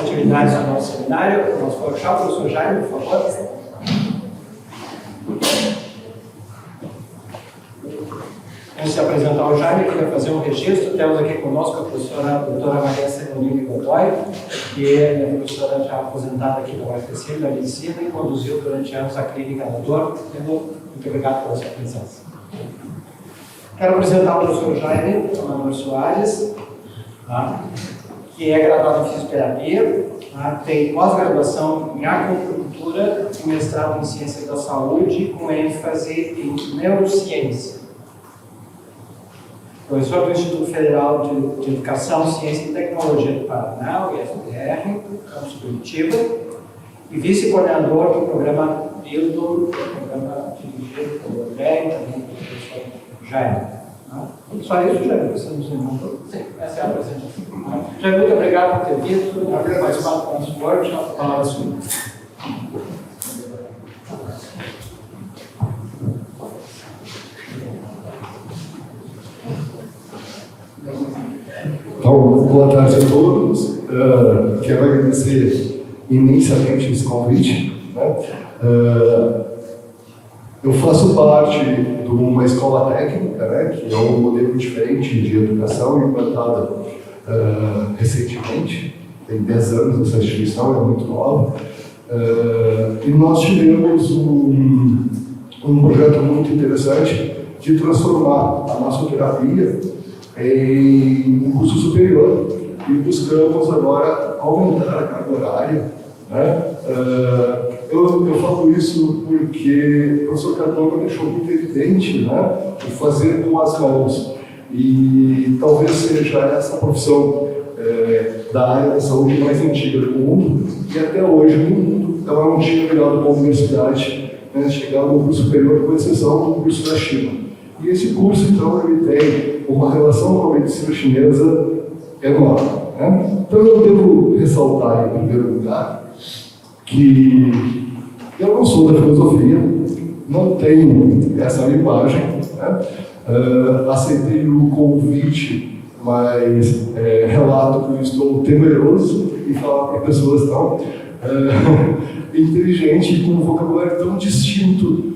atividades do nosso seminário, do nosso workshop. Professor Jaime, por favor. Antes de apresentar o Jaime, eu queria fazer um registro. Temos aqui conosco a professora a doutora Maria Severine Godoy, que é professora já aposentada aqui da UFC, da Medicina, e conduziu durante anos a clínica da dor. Muito obrigado pela sua presença. Quero apresentar o professor Jaime Amador Soares, que é graduado em fisioterapia, tem pós-graduação em acupuntura e mestrado em ciências da saúde, com ênfase em neurociência. Professor do Instituto Federal de Educação, Ciência e Tecnologia do Paraná, o IFPR, campus Curitiba, e vice-coordenador do programa Bildo, programa dirigido pelo André e também pelo professor Jaime. Só isso, Jaime, você nos mandou? Sim, essa é a apresentação. Jaime, muito obrigado por ter vindo, por participar do nosso workshop, a palavra sua. Então, boa tarde a todos. Quero agradecer imensamente esse convite. Eu faço parte de uma escola técnica, que é um modelo diferente de educação implantada recentemente. Tem 10 anos essa instituição, é muito nova. E nós tivemos um projeto muito interessante de transformar a massoterapia em um curso superior e buscamos agora aumentar a carga horária. Eu falo isso porque o professor Cardona deixou muito evidente o fazer com as mãos, e talvez seja essa profissão da área da saúde mais antiga do mundo, e até hoje no mundo ela não tinha virado uma universidade, chegado ao curso superior, com exceção do curso da China. E esse curso, então, ele tem uma relação com a medicina chinesa enorme. Então, eu devo ressaltar, em primeiro lugar, que eu não sou da filosofia, não tenho essa linguagem, aceitei o convite, mas relato que eu estou temeroso em falar para pessoas tão inteligentes e com um vocabulário tão distinto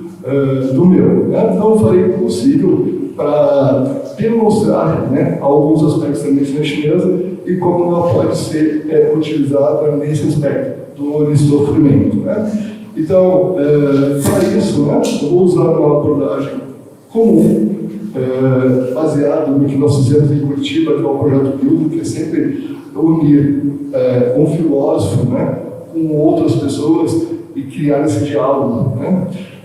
do meu. Então, eu farei o possível para demonstrar alguns aspectos da medicina chinesa e como ela pode ser utilizada nesse aspecto do sofrimento. Então, para isso, eu vou usar uma abordagem comum, baseada no que nós fizemos em Curitiba, que é o projeto Bildo, que é sempre unir um filósofo com outras pessoas e criar esse diálogo.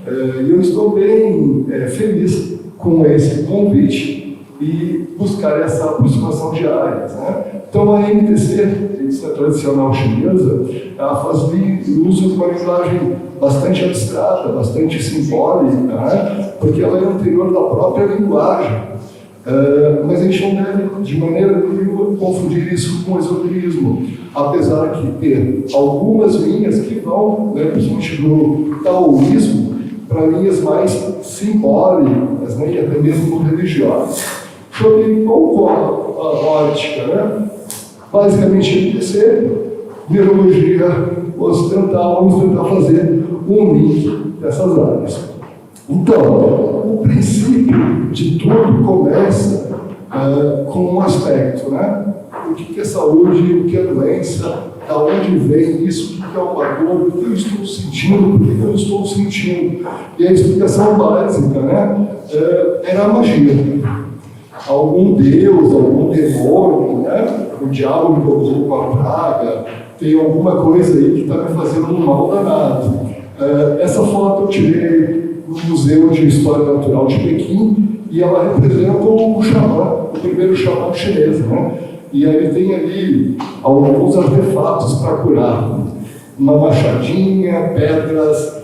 E eu estou bem feliz com esse convite e buscar essa aproximação de áreas. Então, a MTC, medicina tradicional chinesa, ela faz uso de uma linguagem bastante abstrata, bastante simbólica, porque ela é anterior da própria linguagem. Mas a gente não deve, de maneira nenhuma, confundir isso com esoterismo, apesar de ter algumas linhas que vão, principalmente no taoísmo, para linhas mais simbólicas, e até mesmo religiosas. Sobre qual a ótica, basicamente MTC, neurologia ocidental, vamos tentar fazer um link dessas áreas. Então, o princípio de tudo começa com um aspecto, o que é saúde, o que é doença, da onde vem isso, o que é uma dor, o que eu estou sentindo, por que eu estou sentindo. E a explicação básica era a magia. Algum deus, algum demônio, o diabo me colocou com a praga, tem alguma coisa aí que está me fazendo um mal danado. Essa foto eu tirei no Museu de História Natural de Pequim e ela representa o xamã, o primeiro xamã chinês. E aí tem ali alguns artefatos para curar. Uma machadinha, pedras,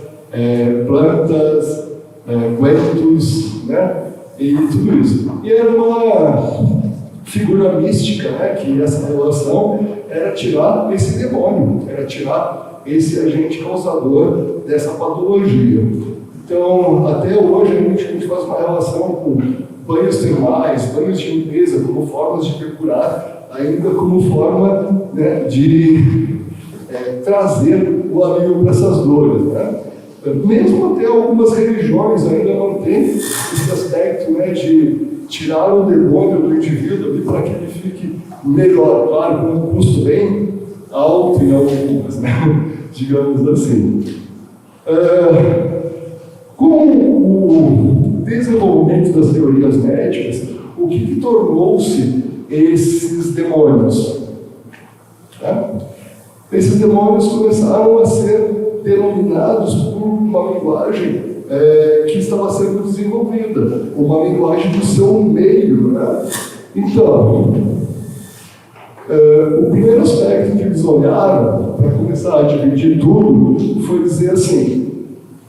plantas, guentos, e tudo isso. E era uma figura mística, que essa relação era tirar esse demônio, era tirar esse agente causador dessa patologia. Então, até hoje, a gente faz uma relação com banhos termais, banhos de limpeza, como formas de curar, ainda como forma de trazer o alívio para essas dores, né? Mesmo até algumas religiões ainda mantêm esse aspecto, né, de tirar o demônio do indivíduo para que ele fique melhor, claro, com um custo bem alto em algumas, né? Digamos assim. Com o desenvolvimento das teorias médicas, o que tornou-se esses demônios? Esses demônios começaram a ser denominados por uma linguagem que estava sendo desenvolvida, uma linguagem do seu meio, né? Então, o primeiro aspecto que eles olharam para começar a dividir tudo foi dizer assim: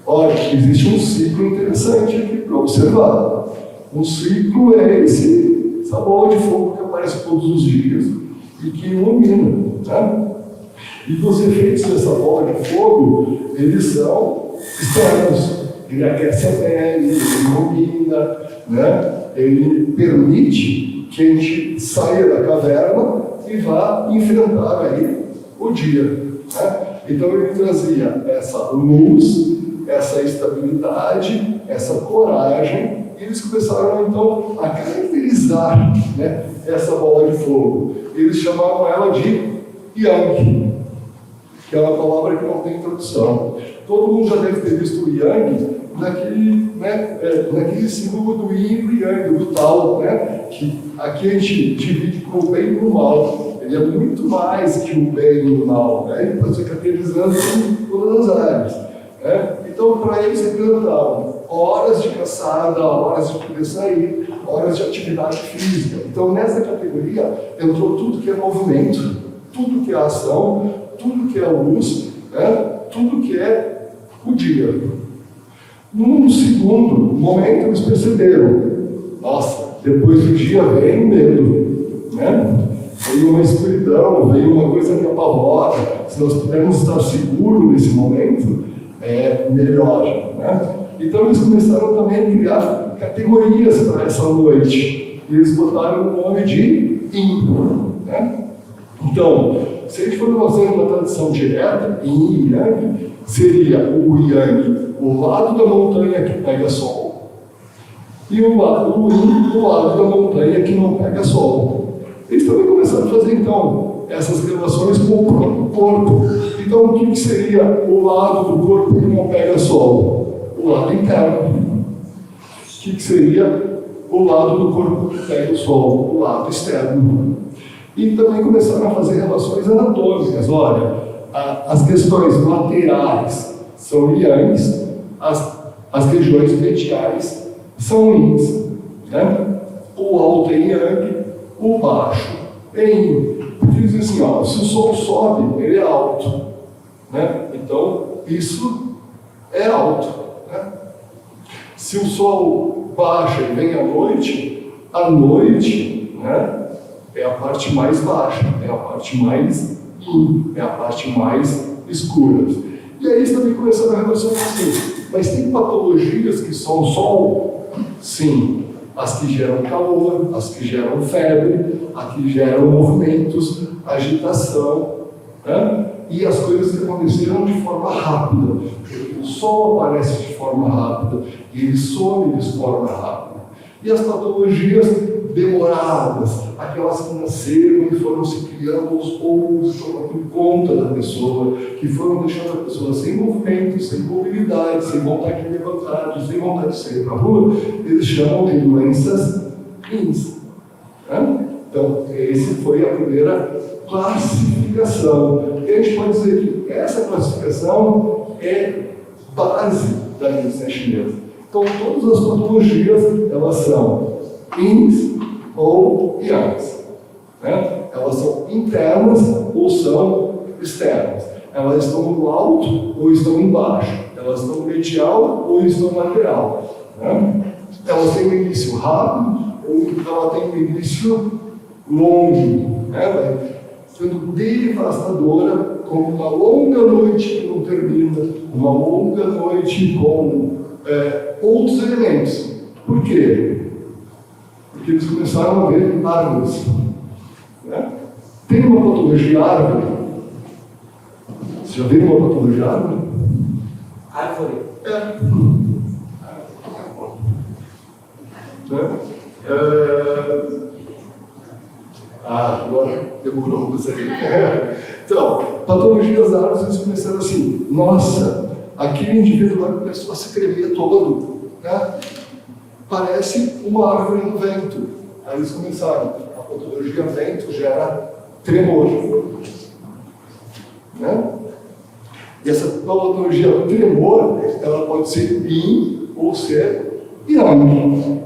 olha, existe um ciclo interessante aqui para observar. Um ciclo é essa bola de fogo que aparece todos os dias e que ilumina, né? E os efeitos dessa bola de fogo, eles são externos. Ele aquece a pele, ele ilumina, né? Ele permite que a gente saia da caverna e vá enfrentar aí o dia, né? Então ele trazia essa luz, essa estabilidade, essa coragem, e eles começaram então a caracterizar, né, essa bola de fogo. Eles chamavam ela de Yang, que é uma palavra que não tem tradução. Todo mundo já deve ter visto o Yang naquele símbolo do Yin e do Yang, do Tao, né? Que aqui a gente divide para o bem e para o mal. Ele é muito mais que o bem e o mal, né? Ele pode ser caracterizando em todas as áreas, né? Então, para eles representavam horas de caçada, horas de poder sair, horas de atividade física. Então, nessa categoria, entrou tudo que é movimento, tudo que é ação, tudo que é luz, né? Tudo que é o dia. Num segundo momento, eles perceberam: nossa, depois do dia vem medo, né? Vem uma escuridão, vem uma coisa que apavora. Se nós pudermos estar seguros nesse momento, é melhor, né? Então eles começaram também a criar categorias para essa noite. E eles botaram o nome de Yin, né? Então, se a gente for fazer uma tradução direta, Yin e Yang, seria o Yang, o lado da montanha que pega sol, e o Yin, o lado da montanha que não pega sol. Eles também começaram a fazer, então, essas relações com o próprio corpo. Então, o que seria o lado do corpo que não pega sol? O lado interno. O que seria o lado do corpo que pega o sol? O lado externo. E também começaram a fazer relações anatômicas. Olha, as questões laterais são Yangs, as regiões mediais são Yins, né? O alto é Yang, o baixo é Yin. Porque eles dizem assim, ó, se o sol sobe, ele é alto, né? Então, isso é alto, né? Se o sol baixa e vem à noite, né, é a parte mais baixa, é a parte mais Yin, é a parte mais escura. E aí eles também começaram a relacionar assim, mas tem patologias que são sol? Sim. As que geram calor, as que geram febre, as que geram movimentos, agitação, né? E as coisas que aconteceram de forma rápida. O sol aparece de forma rápida e ele some de forma rápida. E as patologias demoradas, aquelas que nasceram e foram se criando aos poucos, por conta da pessoa, que foram deixando a pessoa sem movimento, sem mobilidade, sem vontade de levantar, sem vontade de sair para a rua, eles chamam de doenças Yins, né? Então, essa foi a primeira classificação. E a gente pode dizer que essa classificação é base da medicina chinesa. Então, todas as patologias, elas são Yins ou Yangs, né? Elas são internas ou são externas. Elas estão no alto ou estão embaixo. Elas estão no medial ou estão lateral, né? Elas têm um início rápido ou ela tem um início longo, né? Vai sendo devastadora, como uma longa noite que não termina, uma longa noite com outros elementos. Por quê? Porque eles começaram a ver árvores, né? Tem uma patologia árvore? Você já viu uma patologia árvore? Árvore. Né? Agora demorou você. Então, patologias árvores, eles começaram assim, nossa, aquele indivíduo lá começou a se tremer todo, né? Parece uma árvore no vento. Aí eles começaram, a patologia vento gera tremor, né? E essa patologia tremor, ela pode ser yin ou ser yang.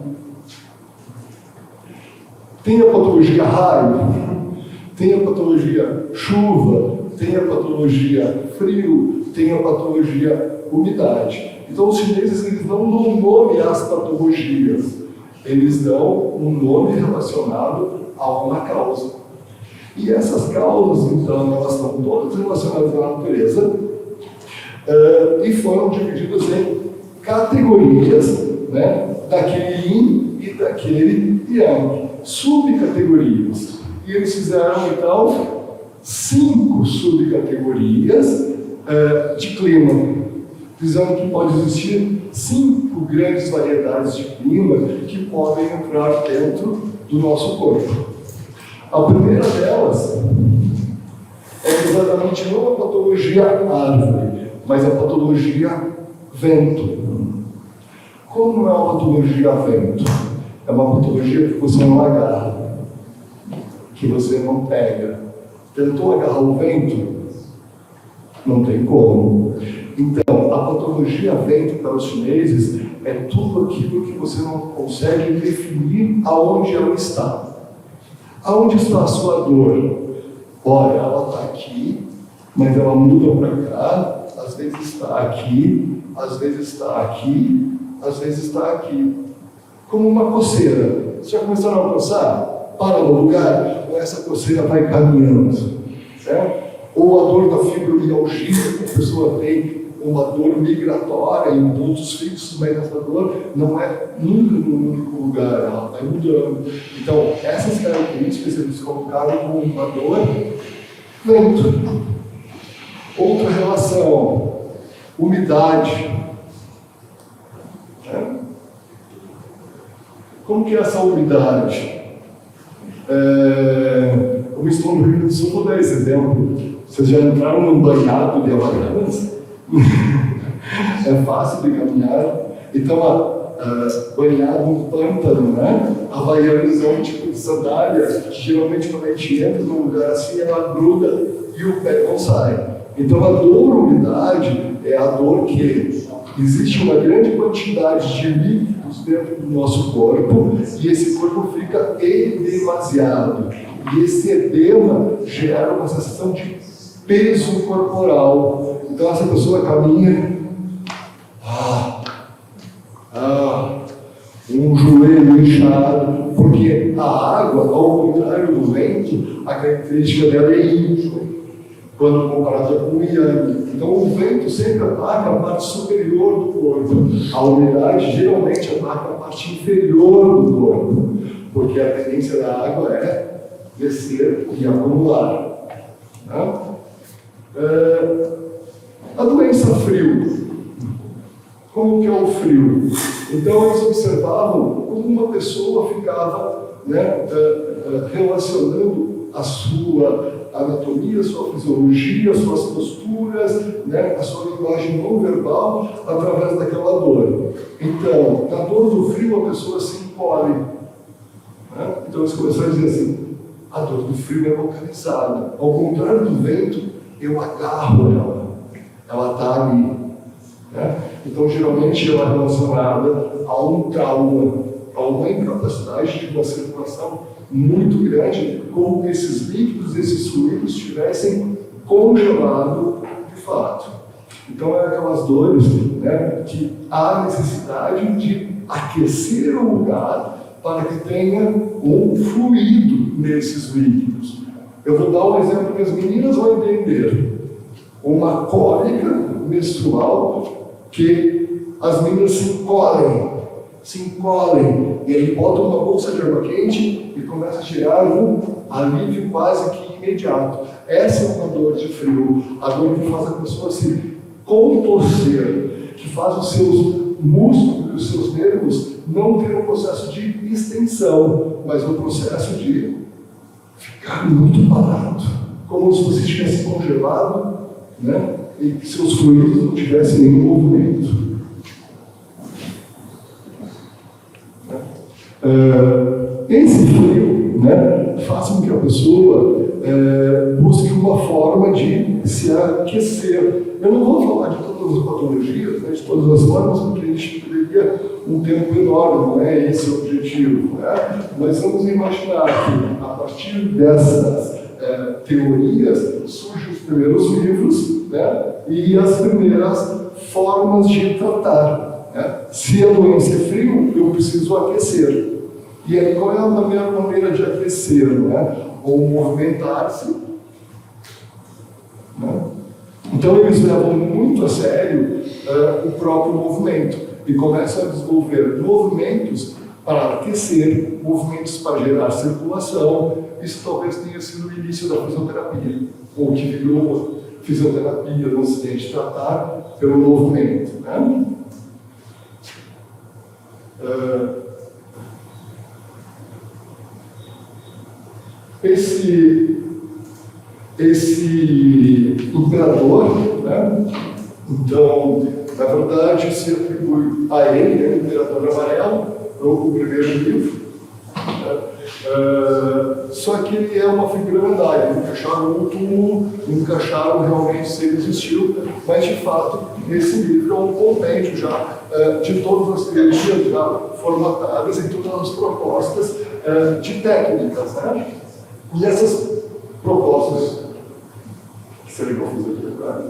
Tem a patologia raio, tem a patologia chuva, tem a patologia frio, tem a patologia umidade. Então os chineses eles não dão nome às patologias, eles dão um nome relacionado a uma causa. E essas causas, então, elas estão todas relacionadas à natureza e foram divididas em categorias, né, daquele yin e daquele yang, subcategorias. E eles fizeram, então, 5 subcategorias de clima, dizendo que pode existir 5 grandes variedades de clima que podem entrar dentro do nosso corpo. A primeira delas é exatamente não a patologia árvore, mas a patologia vento. Como é uma patologia vento? É uma patologia que você não agarra, que você não pega. Tentou agarrar o vento? Não tem como. Então, a patologia vento para os chineses é tudo aquilo que você não consegue definir aonde ela está. Aonde está a sua dor? Olha, ela está aqui, mas ela muda para cá, às vezes está aqui, às vezes está aqui, às vezes está aqui. Como uma coceira. Vocês já começaram a coçar? Para no lugar, ou essa coceira vai caminhando. Certo? Ou a dor da fibromialgia, que a pessoa tem uma dor migratória em pontos fixos, mas essa dor não é nunca no único lugar, ela vai mudando. Então, essas características eles colocaram como uma dor vento. Outra relação, umidade. Como que é essa umidade? Como estou no Rio Grande do Sul, vou dar esse exemplo. Vocês já entraram num banhado de Havaianas? É fácil de caminhar. Então, banhado no pântano, né? Havaianas é um tipo de sandália que geralmente quando a gente entra num lugar assim, ela gruda e o pé não sai. Então, a dor umidade é a dor que existe uma grande quantidade de líquidos dentro do nosso corpo e esse corpo fica edemasiado. E esse edema gera uma sensação de peso corporal. Então essa pessoa caminha, um joelho inchado, porque a água, ao contrário do vento, a característica dela é yin, quando comparada com o yang. Então o vento sempre ataca a parte superior do corpo, a umidade geralmente ataca a parte inferior do corpo, porque a tendência da água é descer e acumular. Né? A doença frio. Como que é o frio? Então eles observavam como uma pessoa ficava, né, relacionando a sua anatomia, a sua fisiologia, as suas posturas, né, a sua linguagem não verbal através daquela dor. Então, na dor do frio a pessoa se encolhe. Né? Então eles começaram a dizer assim, a dor do frio é localizada. Ao contrário do vento, eu agarro ela está ali. Né? Então, geralmente, ela é relacionada a um trauma, a uma incapacidade de uma circulação muito grande, como que esses líquidos, esses fluidos estivessem congelados de fato. Então, é aquelas dores, né, que há necessidade de aquecer o lugar para que tenha um fluido nesses líquidos. Eu vou dar um exemplo que as meninas vão entender. Uma cólica menstrual que as meninas se encolhem. se encolhem, e aí botam uma bolsa de água quente e começa a tirar um alívio quase que imediato. Essa é uma dor de frio, a dor que faz a pessoa se contorcer, que faz os seus músculos, os seus nervos não ter um processo de extensão, mas um processo de ficar muito parado, como se você estivesse congelado, né? E que seus fluidos não tivessem nenhum movimento. Esse frio, né, faz com que a pessoa busque uma forma de se aquecer. Eu não vou falar de todas as patologias, né, de todas as formas, porque a gente teria um tempo enorme, não é esse o objetivo. Né? Mas vamos imaginar que, a partir dessas teorias, surgem os primeiros livros, né, e as primeiras formas de tratar. Né? Se a doença é frio, eu preciso aquecer. E aí, qual é a maneira de aquecer? Né? Ou movimentar-se. Né? Então, eles levam muito a sério o próprio movimento e começam a desenvolver movimentos para aquecer, movimentos para gerar circulação. Isso talvez tenha sido o início da fisioterapia, ou que virou fisioterapia no Ocidente, tratar pelo movimento. Né? Esse imperador, né? Então, na verdade, se atribui a ele, né, o Imperador Amarelo, o primeiro livro. Né? Só que ele é uma figura lendária, nunca acharam um túmulo, nunca acharam realmente se ele existiu, mas de fato, esse livro é um compêndio já de todas as teorias já formatadas e todas as propostas de técnicas. Né? E essas propostas, será que eu fiz aqui agora?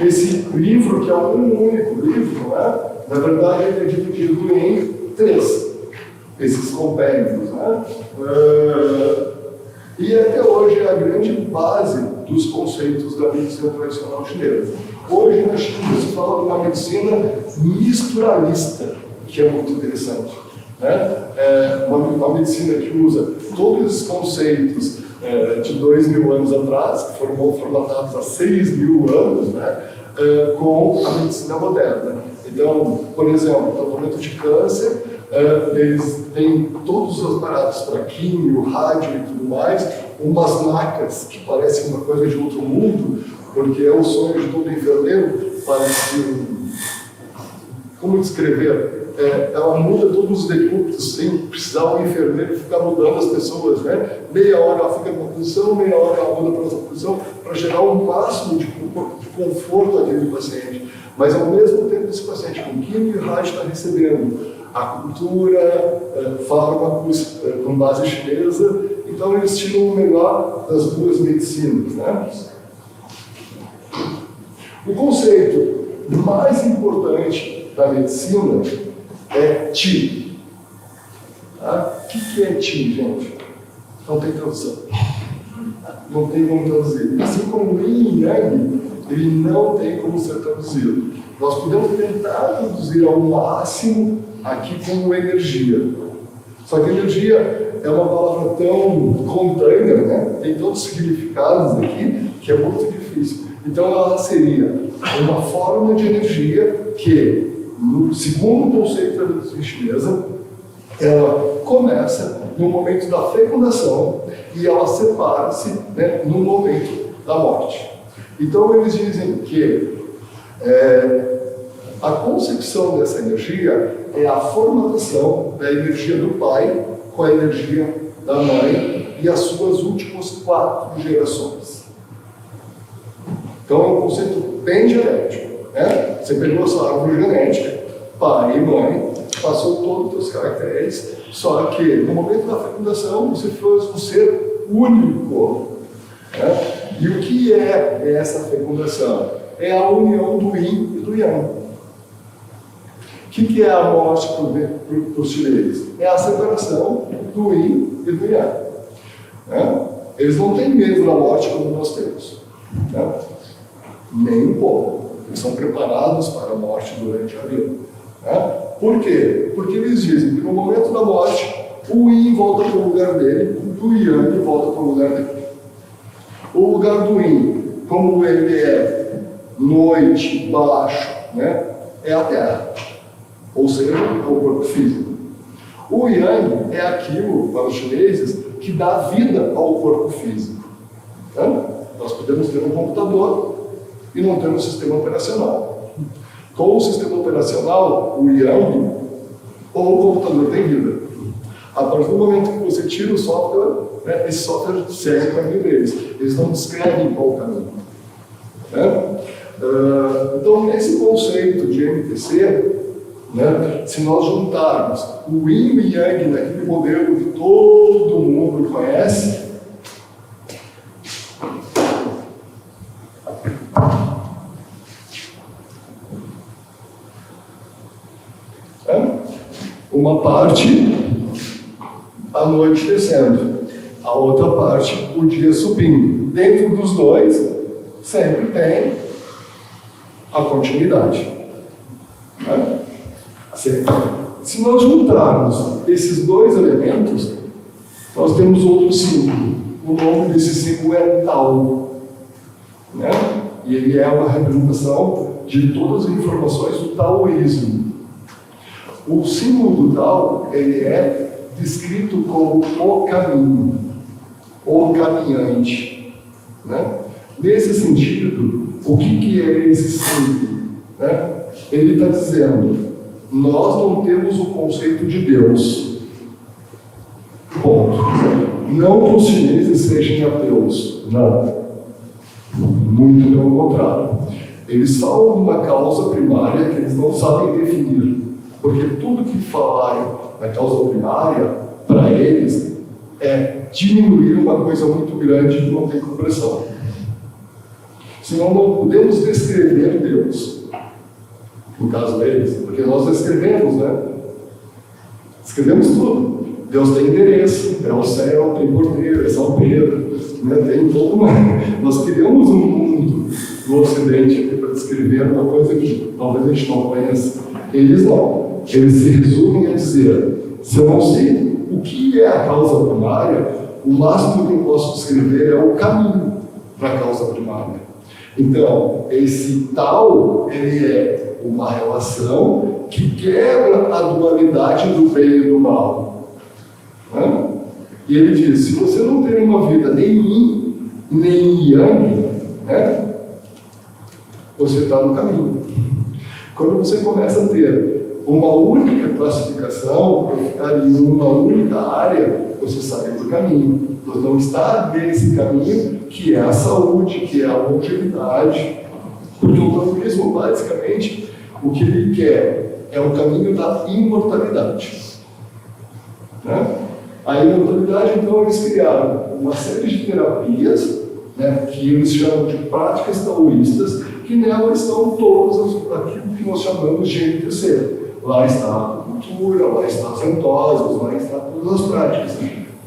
Esse livro, que é um único livro, né? Na verdade ele é dividido em 3, esses compêndios. Né? E até hoje é a grande base dos conceitos da medicina tradicional chinesa. Hoje na China se fala de uma medicina misturalista, que é muito interessante. Né? Uma medicina que usa todos esses conceitos de 2.000 anos atrás, que foram formatados há 6.000 anos, né? Com a medicina moderna. Então, por exemplo, no tratamento de câncer, eles têm todos os aparatos para químio, rádio e tudo mais, umas macas que parecem uma coisa de outro mundo, porque é o sonho de todo enfermeiro, parece como descrever? Ela muda todos os decúbitos sem precisar o enfermeiro ficar mudando as pessoas, né? Meia hora ela fica numa posição, meia hora ela muda para outra posição, para gerar um máximo de conforto àquele paciente. Mas ao mesmo tempo esse paciente com químio e rádio está recebendo acupuntura, fármacos com base chinesa, então eles tiram o melhor das duas medicinas. Né? O conceito mais importante da medicina é Qi. Tá? O que é Qi, gente? Não tem tradução. Não tem como traduzir. Assim como o Yin e Yang, ele não tem como ser traduzido. Nós podemos tentar traduzir ao máximo aqui como energia. Só que energia é uma palavra tão container, né? Tem tantos significados aqui, que é muito difícil. Então ela seria uma forma de energia que, segundo o conceito da medicina chinesa, ela começa no momento da fecundação e ela separa-se, né, no momento da morte. Então eles dizem que a concepção dessa energia é a formatação da energia do pai com a energia da mãe e as suas últimas 4 gerações. Então é um conceito bem genético. Né? Você pegou a sua árvore genética, pai e mãe, passou todos os seus caracteres, só que no momento da fecundação você foi um ser único. Né? E o que é essa fecundação? É a união do Yin e do Yang. O que é a morte para os chineses? É a separação do Yin e do Yang. Né? Eles não têm medo da morte como nós temos, né? Nem um pouco. Eles são preparados para a morte durante a vida, né? Por quê? Porque eles dizem que no momento da morte, o Yin volta para o lugar dele, o Yang volta para o lugar dele. O lugar do Yin, como ele é noite, baixo, né? É a Terra, ou seja, é o corpo físico. O Yang é aquilo, para os chineses, que dá vida ao corpo físico. Né? Nós podemos ter um computador e não ter um sistema operacional. Com o sistema operacional, o Yang, ou o computador tem vida. A partir do momento que você tira o software, né, esse software segue o caminho deles. Eles não descrevem qual o caminho. Né? Então, nesse conceito de MTC, né, se nós juntarmos o Yin e o Yang naquele modelo que todo mundo conhece, uma parte a noite descendo, a outra parte o dia subindo. Dentro dos dois sempre tem a continuidade. Né? Se nós juntarmos esses dois elementos, nós temos outro símbolo. O nome desse símbolo é Tao. Né? E ele é uma representação de todas as informações do taoísmo. O símbolo do Tao, ele é descrito como o caminho, o caminhante. Né? Nesse sentido, o que é esse símbolo? Né? Ele está dizendo, nós não temos o conceito de Deus. Ponto. Não que os chineses sejam ateus. Não. Muito pelo contrário. Eles são uma causa primária que eles não sabem definir. Porque tudo que falarem na causa primária, para eles, é diminuir uma coisa muito grande que não tem compreensão. Senão não podemos descrever Deus. No caso deles, porque nós descrevemos, né? Escrevemos tudo. Deus tem endereço, é o céu, tem porteiro, é São Pedro, né? Tem todo uma... Nós criamos um mundo no Ocidente para descrever uma coisa que talvez a gente não conheça. Eles não. Eles se resumem a dizer, se eu não sei o que é a causa primária, o máximo que eu posso descrever é o caminho para a causa primária. Então, esse tal, ele é uma relação que quebra a dualidade do bem e do mal. Né? E ele diz, se você não tem uma vida nem yin, nem yang, né, você está no caminho. Quando você começa a ter uma única classificação, ficar em uma única área, você sai do caminho. Você não está nesse caminho que é a saúde, que é a longevidade. Porque o taoísmo, basicamente, o que ele quer é o caminho da imortalidade. Né? A imortalidade, então, eles criaram uma série de terapias, né, que eles chamam de práticas taoístas, que nelas estão todas aquilo que nós chamamos de MTC. Lá está a acupuntura, lá está as ventosas, lá está todas as práticas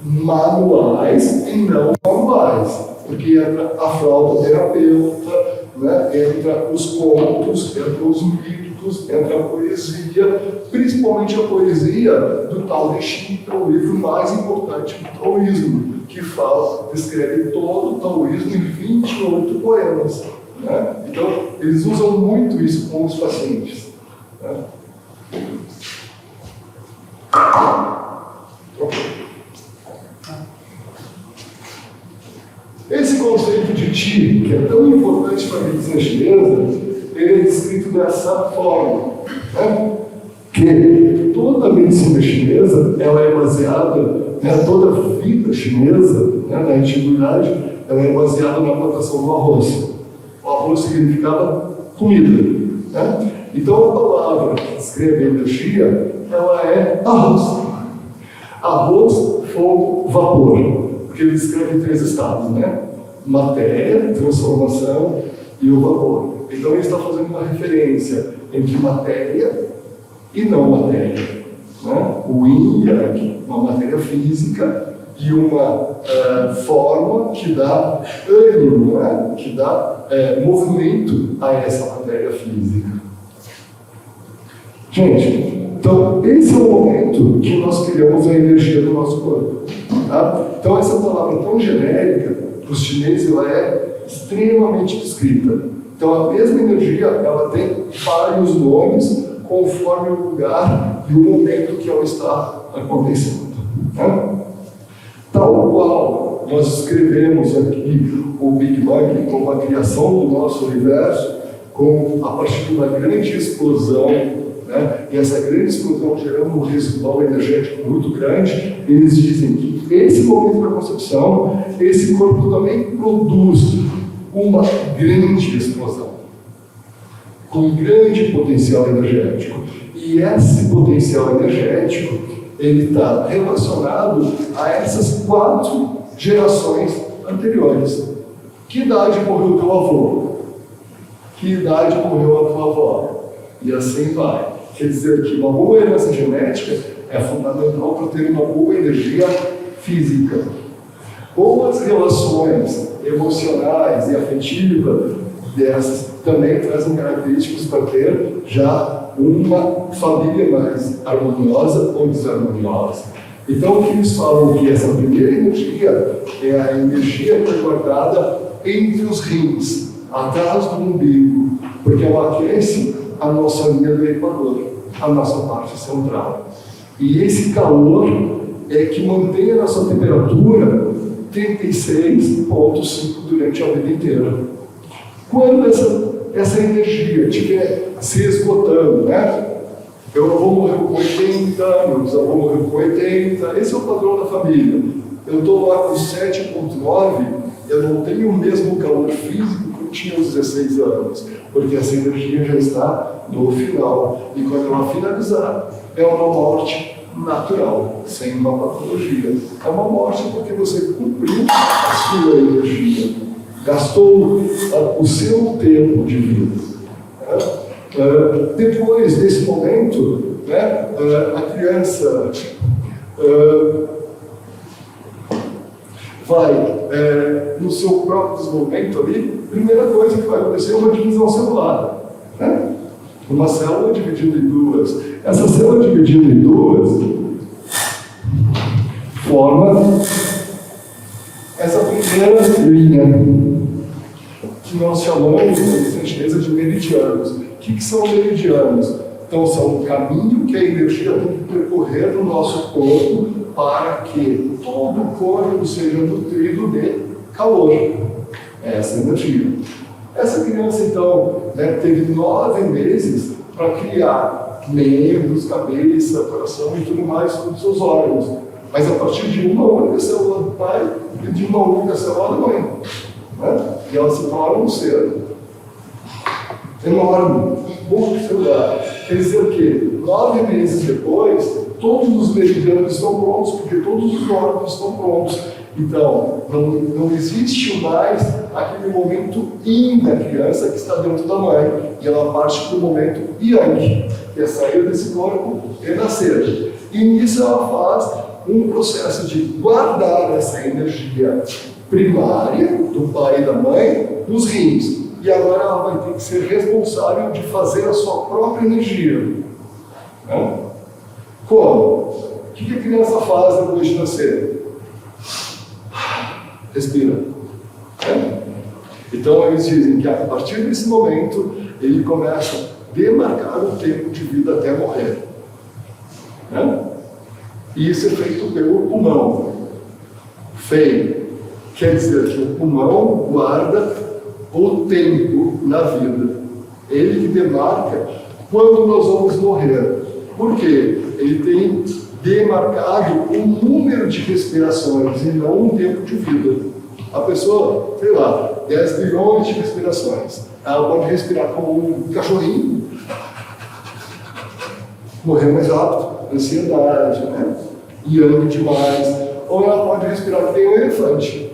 manuais e não manuais, porque entra a flautoterapeuta, né? Entra os contos, entra os mitos, entra a poesia, principalmente a poesia do Tao Te Ching, que é o livro mais importante do taoísmo, que descreve todo o taoísmo em 28 poemas. Né? Então, eles usam muito isso com os pacientes. Né? Esse conceito de Qi, que é tão importante para a medicina chinesa, ele é descrito dessa forma, né? Que toda a medicina chinesa, ela é baseada, né, toda a vida chinesa, né, na antiguidade, ela é baseada na plantação do arroz. O arroz significava comida, né? Então a palavra que descreve a energia, ela é arroz. Arroz, fogo, vapor. Porque ele descreve 3 estados, né? Matéria, transformação e o vapor. Então ele está fazendo uma referência entre matéria e não matéria. Né? O Yin e Yang, uma matéria física e uma forma que dá ânimo, né? Que dá movimento a essa matéria física. Gente, então esse é o momento que nós criamos a energia do nosso corpo. Tá? Então essa palavra tão genérica, para os chineses, ela é extremamente descrita. Então a mesma energia, ela tem vários nomes conforme o lugar e o momento que ela está acontecendo. Né? Tal qual nós escrevemos aqui o Big Bang como a criação do nosso universo, a partir de uma grande explosão, né? E essa grande explosão gerando um residual energético muito grande, eles dizem que esse momento da concepção, esse corpo também produz uma grande explosão, com grande potencial energético. E esse potencial energético, ele está relacionado a essas 4 gerações anteriores. Que idade morreu teu avô? Que idade morreu a tua avó? E assim vai. Quer dizer que uma boa herança genética é fundamental para ter uma boa energia física. Boas relações emocionais e afetivas dessas também trazem características para ter já uma família mais harmoniosa ou desarmoniosa. Então, o que eles falam que essa primeira energia é a energia que é guardada entre os rins, atrás do umbigo, porque ela aquece a nossa linha do Equador, a nossa parte central. E esse calor é que mantém a nossa temperatura 36,5 durante a vida inteira. Quando essa energia estiver se esgotando, né? Eu vou morrer com 80 anos, eu vou morrer com 80, esse é o padrão da família. Eu estou lá com 7,9, eu não tenho o mesmo calor físico que eu tinha aos 16 anos, porque essa energia já está no final. E quando ela finalizar, é uma morte natural, sem uma patologia. É uma morte porque você cumpriu a sua energia, gastou o seu tempo de vida. Depois desse momento, né, a criança vai, no seu próprio desenvolvimento ali, primeira coisa que vai acontecer é uma divisão celular. Né? Uma célula dividida em duas. Essa célula dividida em duas forma essa primeira linha, que nós chamamos na gentileza de meridianos. O que são meridianos? Então, são um caminho que a energia tem que percorrer no nosso corpo para que todo o corpo seja nutrido de calor. Essa energia. Essa criança, então, né, teve 9 meses para criar membros, cabeça, coração e tudo mais, todos os seus órgãos. Mas a partir de uma única célula do pai e de uma única célula da mãe. Né? E ela se torna um ser enorme, multicelular. Quer dizer que 9 meses depois, todos os meridianos estão prontos, porque todos os órgãos estão prontos. Então, não existe mais aquele momento yin da criança que está dentro da mãe, e ela parte para o momento yang, que é sair desse corpo e nascer. E nisso ela faz um processo de guardar essa energia primária do pai e da mãe nos rins. E agora ela vai ter que ser responsável de fazer a sua própria energia. Né? Como? O que a criança faz depois de nascer? Respira. Né? Então eles dizem que a partir desse momento ele começa a demarcar o tempo de vida até morrer. Né? E isso é feito pelo pulmão. Feio. Quer dizer que o pulmão guarda o tempo na vida. Ele que demarca quando nós vamos morrer. Por quê? Ele tem demarcado o número de respirações e não o tempo de vida. A pessoa, sei lá, 10 bilhões de respirações. Ela pode respirar como um cachorrinho, morrer mais rápido, ansiedade, né? Iando demais. Ou ela pode respirar que tem um elefante.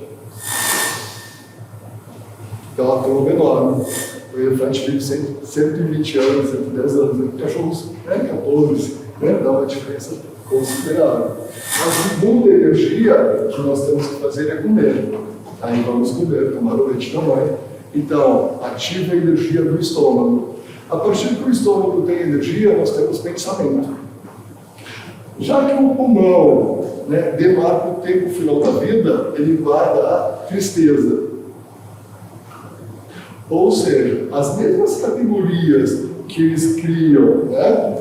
Ela tem um enorme. O elefante vive 120 anos, 110 anos. O cachorro, 14, né? Dá uma diferença considerável. A segunda energia que nós temos que fazer é comer. Aí vamos comer, tomar o leite da mãe. Então, ativa a energia do estômago. A partir que o estômago tem energia, nós temos pensamento. Já que o pulmão, né, demarca o tempo final da vida, ele vai dar tristeza. Ou seja, as mesmas categorias que eles criam, né,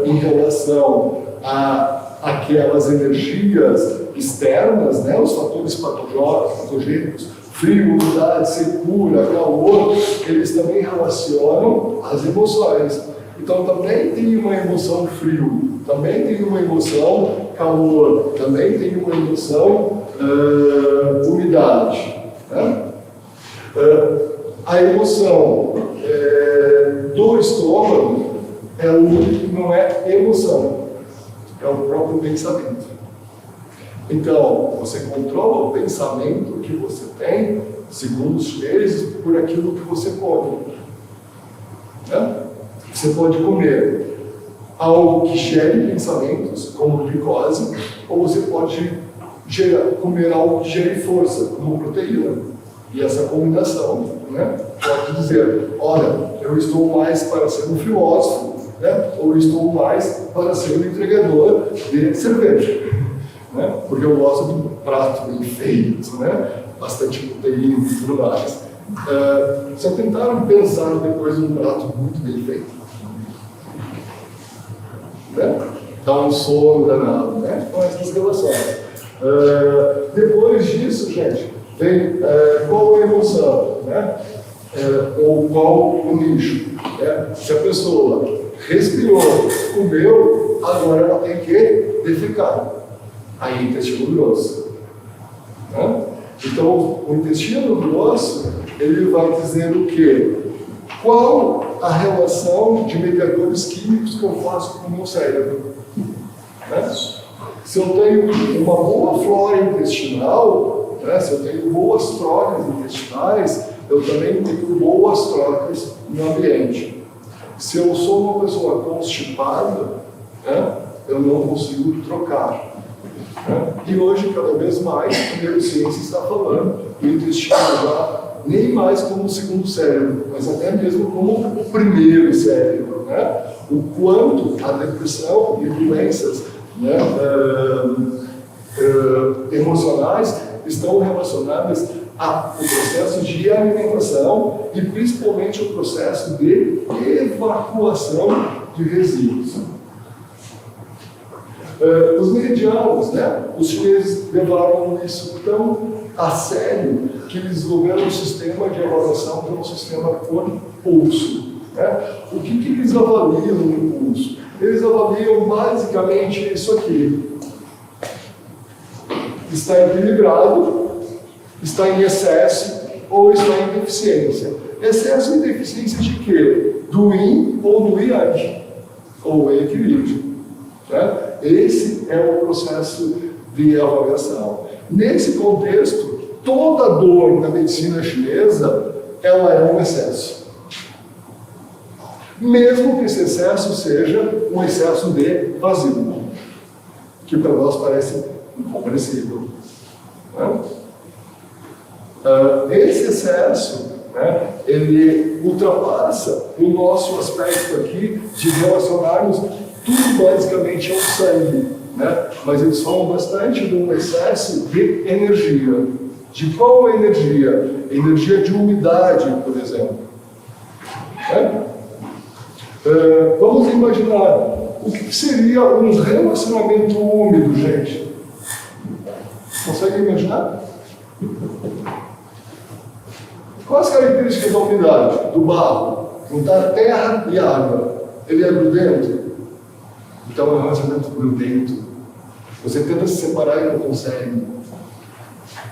em relação a aquelas energias externas, né, os fatores patogênicos, frio, umidade, secura, calor, eles também relacionam as emoções. Então também tem uma emoção frio, também tem uma emoção calor, também tem uma emoção umidade. Né? A emoção do estômago é o único que não é emoção, é o próprio pensamento. Então, você controla o pensamento que você tem, segundo os chineses, por aquilo que você come. Né? Você pode comer algo que gere pensamentos, como glicose, ou você pode comer algo que gere força, como proteína. E essa combinação, né, pode dizer, olha, eu estou mais para ser um filósofo, né, ou estou mais para ser um entregador de cerveja. Né, porque eu gosto de um prato bem feito, né, bastante proteína e tudo mais. Só tentaram pensar depois de um prato muito bem feito. Né? Dá um sono danado, né? Com essas relações. Depois disso, gente, tem qual a emoção, né? Ou qual o nicho. Né? Se a pessoa respirou, comeu, agora ela tem que defecar. Aí, intestino grosso. Né? Então, o intestino grosso, ele vai dizer o quê? Qual a relação de mediadores químicos que eu faço com o meu cérebro? Né? Se eu tenho uma boa flora intestinal, né? Se eu tenho boas trocas intestinais, eu também tenho boas trocas no ambiente. Se eu sou uma pessoa constipada, né? Eu não consigo trocar. Né? E hoje, cada vez mais, a neurociência está falando que o intestino já nem mais como o segundo cérebro, mas até mesmo como o primeiro cérebro. Né? O quanto a depressão e doenças, né, emocionais estão relacionadas ao processo de alimentação e principalmente o processo de evacuação de resíduos. Os meridianos, né? Os chineses levaram isso tão a sério que eles desenvolveram um sistema de avaliação que é um sistema por pulso. Né? O que eles avaliam no pulso? Eles avaliam basicamente isso aqui. Está equilibrado, está em excesso ou está em deficiência. Excesso e deficiência de quê? Do yin ou do yang, ou equilíbrio. Né? Esse é o processo de avaliação. Nesse contexto, toda dor na medicina chinesa, ela é um excesso. Mesmo que esse excesso seja um excesso de vazio, que para nós parece incompreensível. Né? Esse excesso, né, ele ultrapassa o nosso aspecto aqui de relacionarmos tudo basicamente ao sangue, né? Mas eles falam bastante de um excesso de energia. De qual energia? Energia de umidade, por exemplo. Né? Vamos imaginar o que seria um relacionamento úmido, gente. Consegue imaginar? Quais as características da umidade? Do barro, juntar terra e água. Ele é grudento. Então é um relacionamento grudento. Você tenta se separar e não consegue.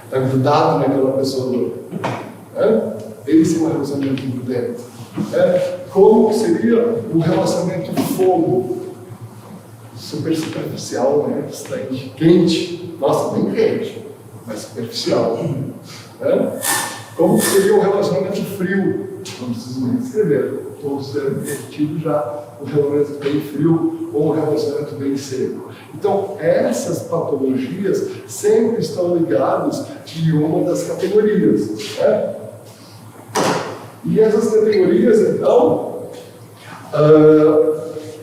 Está grudado naquela pessoa. Esse é um relacionamento grudento. Como seria um relacionamento de fogo? Super superficial, né? Distante. Quente. Nossa, bem quente, mas superficial. Como seria um relacionamento frio? Não preciso nem escrever. Todos devem ter tido já um relacionamento bem frio ou um relacionamento bem seco. Então, essas patologias sempre estão ligadas em uma das categorias, né? E essas categorias, então,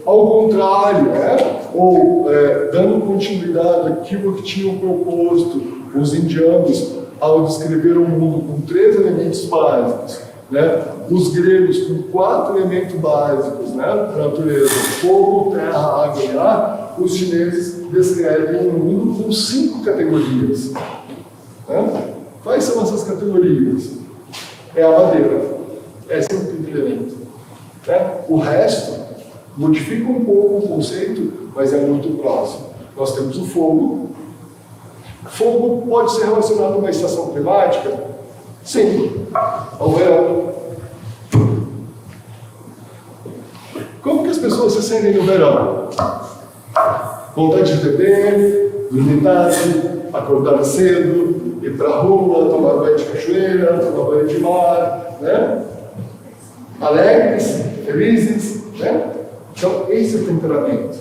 ao contrário, né? Ou dando continuidade àquilo que tinham proposto os indianos ao descrever o mundo com 3 elementos básicos, né? Os gregos com 4 elementos básicos, né? Da natureza: fogo, terra, água e ar. Os chineses descrevem o mundo com 5 categorias, né? Quais são essas categorias? É a madeira, esse é o primeiro elemento, né? O resto modifica um pouco o conceito, mas é muito próximo. Nós temos o fogo. Fogo pode ser relacionado a uma estação climática? Sim, ao verão. Como que as pessoas se sentem no verão? Vontade de beber, dormir tarde, acordar cedo, ir para a rua, tomar banho de cachoeira, tomar banho de mar, né? Alegres, felizes, né? Então, esse é o temperamento.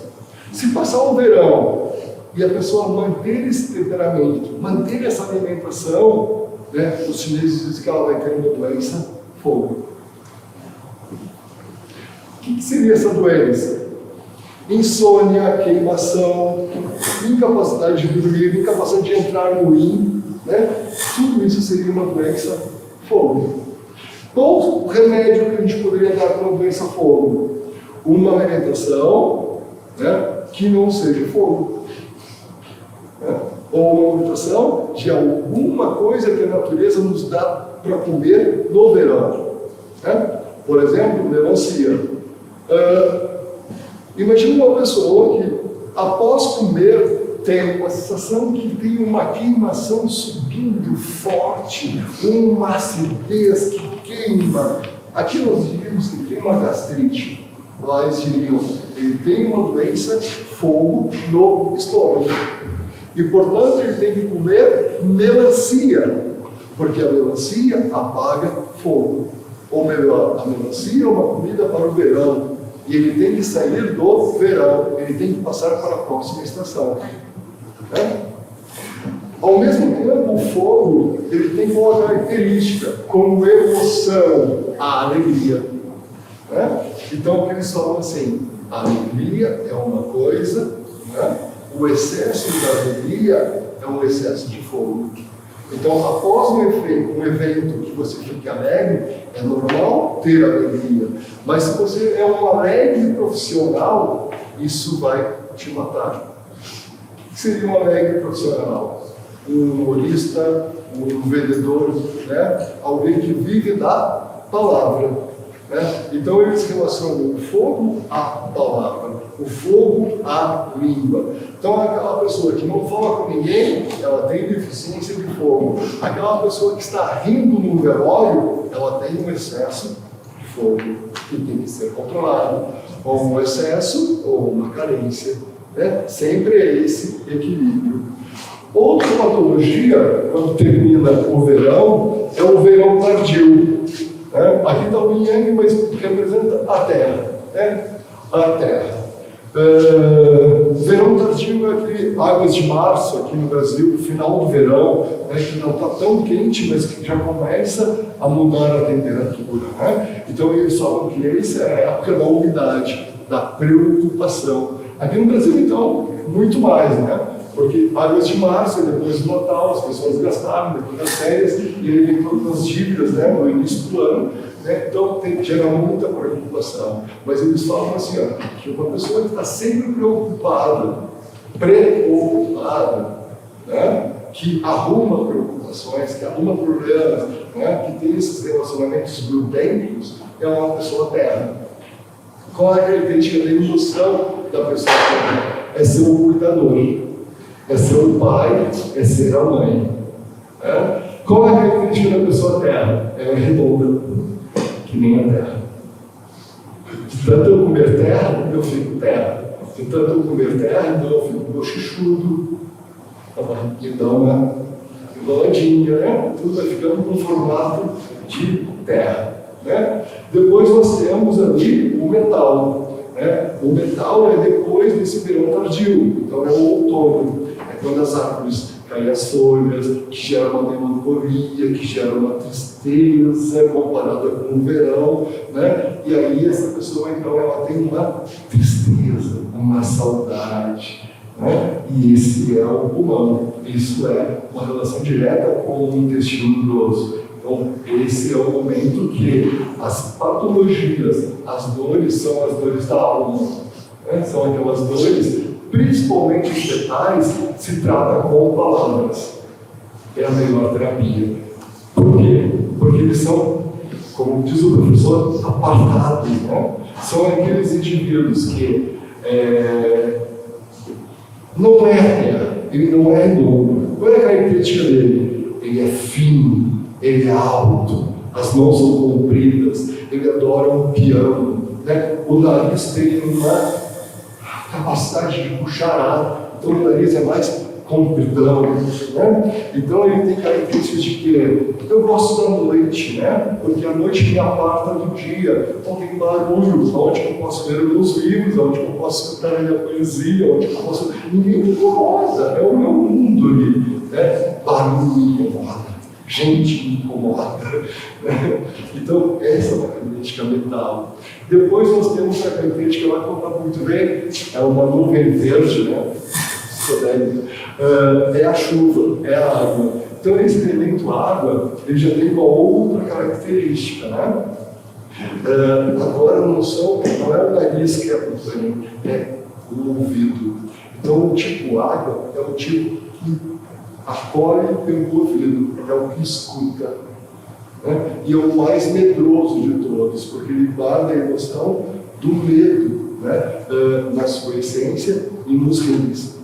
Se passar o verão e a pessoa manter esse temperamento, manter essa alimentação, né, os chineses dizem que ela vai ter uma doença, fogo. O que seria essa doença? Insônia, queimação, incapacidade de dormir, incapacidade de entrar no rim, né? Tudo isso seria uma doença fogo. Qual o remédio que a gente poderia dar para uma doença fogo? Uma alimentação, né, que não seja fogo, né? Ou uma alimentação de alguma coisa que a natureza nos dá para comer no verão, né? Por exemplo, melancia. Imagina uma pessoa que, após comer, tem uma sensação que tem uma queimação subindo forte, uma acidez que queima. Aqui nós diríamos que tem uma gastrite. Lá eles diriam, ele tem uma doença, fogo no estômago. E, portanto, ele tem que comer melancia, porque a melancia apaga fogo. Ou melhor, a melancia é uma comida para o verão. E ele tem que sair do verão, ele tem que passar para a próxima estação. Né? Ao mesmo tempo, o fogo ele tem uma característica, como emoção, a alegria. Né? Então, eles falam assim, a alegria é uma coisa, né? O excesso de alegria é um excesso de fogo. Então, após um evento que você fique alegre, é normal ter alegria. Mas se você é um alegre profissional, isso vai te matar. O que seria um alegre profissional? Um humorista, um vendedor, né? Alguém que vive da palavra. Né? Então eles relacionam o fogo à palavra, o fogo à língua. Então aquela pessoa que não fala com ninguém, ela tem deficiência de fogo. Aquela pessoa que está rindo no velório, ela tem um excesso de fogo que tem que ser controlado, ou um excesso ou uma carência. Né? Sempre é esse equilíbrio. Outra patologia, quando termina o verão, é o verão tardio. Aqui está o yin yang, mas representa a Terra. Né? A Terra. Verão tardio é aquele águas de março aqui no Brasil, final do verão, né, que não está tão quente, mas que já começa a mudar a temperatura. Né? Então eles falam que essa é a época da umidade, da preocupação. Aqui no Brasil, então, muito mais, né? Porque águas de março, depois do Natal, as pessoas gastaram, depois das férias, e aí vem todas as dívidas, né, no início do ano, né? Então gera muita preocupação. Mas eles falam assim, ó, que uma pessoa que está sempre preocupada, né, que arruma preocupações, que arruma problemas, né, que tem esses relacionamentos grudentes, é uma pessoa terra. Qual é a característica da emoção da pessoa terra? É ser o cuidador. É ser o pai, é ser a mãe. Qual é a característica da pessoa terra? Ela é redonda, que nem a terra. De tanto eu comer terra, eu fico terra. De tanto eu comer terra, então eu fico bochechudo, a barriguinha dá uma enroladinha, né? Tudo vai ficando com formato de terra. Né? Depois nós temos ali o metal. né? O metal é depois desse verão tardio, então é o outono, é quando as árvores caem as folhas, que gera uma melancolia, que gera uma tristeza comparada com o verão, né? E aí essa pessoa, então, ela tem uma tristeza, uma saudade, né? E esse é o pulmão, isso é uma relação direta com o intestino grosso. Então, esse é o momento que as patologias, as dores são as dores da alma, né? São aquelas dores, principalmente os fetais, se trata com palavras. É a melhor terapia. Por quê? Porque eles são, como diz o professor, apartados, né? São aqueles indivíduos que não é terra, ele não é redondo. Qual é a característica dele? Ele é fino. Ele é alto, as mãos são compridas, ele adora um piano, né? O nariz tem uma capacidade de puxar ar, então o nariz é mais compridão, né? Então ele tem características de que eu gosto da noite, né? Porque a noite me aparta do dia, então tem barulho, onde eu posso ler meus livros, onde eu posso escutar a minha poesia, onde eu posso... Ninguém me incomoda, é o meu mundo ali, né? Barulho me incomoda. Gente me incomoda. Então, essa é uma característica mental. Depois nós temos a característica, vai contar muito bem, é uma nuvem verde, né? É a chuva, é a água. Então, esse elemento água, ele já tem uma outra característica, né? Agora não é o nariz que é problema, é o ouvido. Então, o tipo água é o tipo que acolhe pelo ouvido, é o que escuta, né? E é o mais medroso de todos, porque ele guarda a emoção do medo, né? Na sua essência e nos rins.